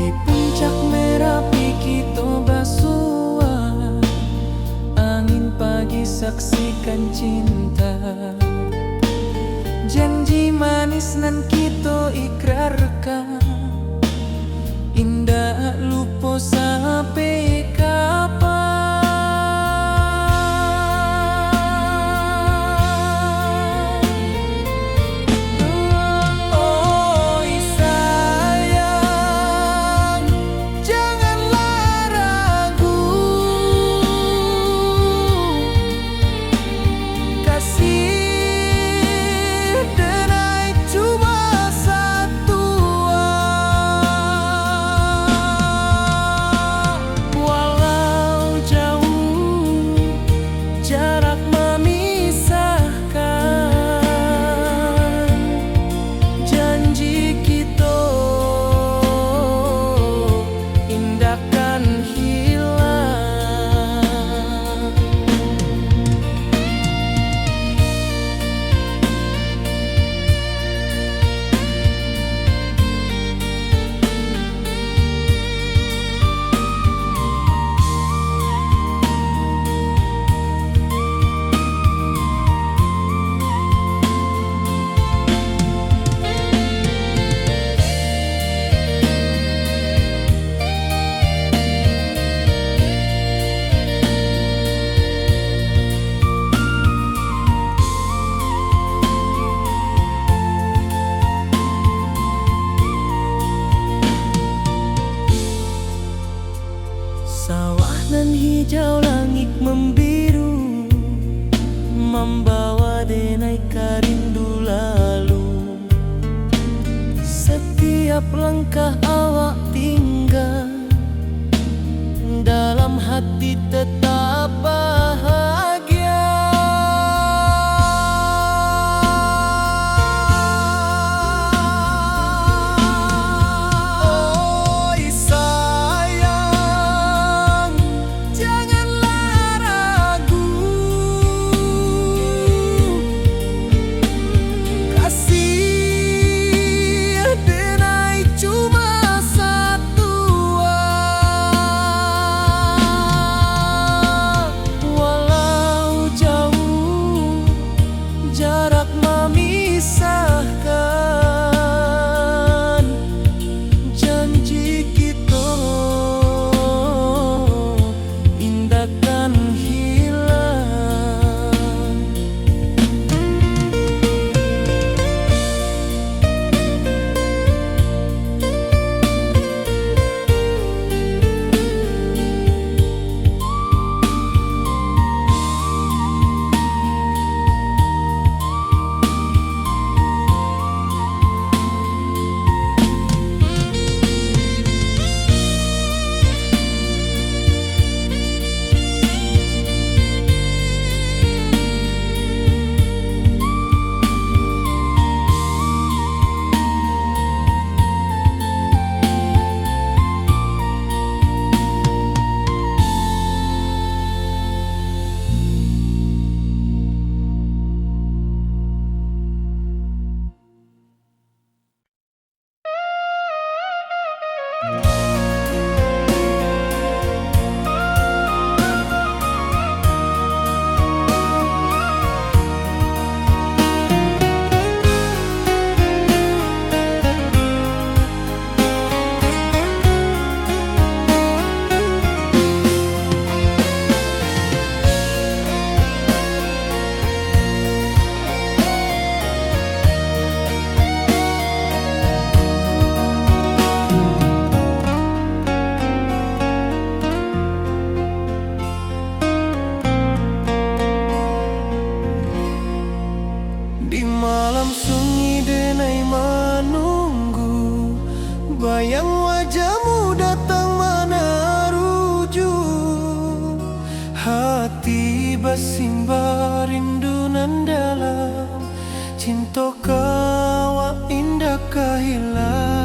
Di puncak Merapi kita basua, angin pagi saksikan cinta. Janji manis nan kita ikrarkan, indah lupa sampai kapan. Oi sayang, janganlah ragu, kasih denai cuma satu. Walau jauh jarak memisahkan, janji kita indahkan hilang. Sawah nan hijau, langit membiru, membawa denai karindu lalu. Setiap langkah awak tinggal, dalam hati tetap bahagia. Oi sayang, janganlah ragu, kasih denai cuma satu. hati basimba rindunan dalam cinta kawa indah kahilang.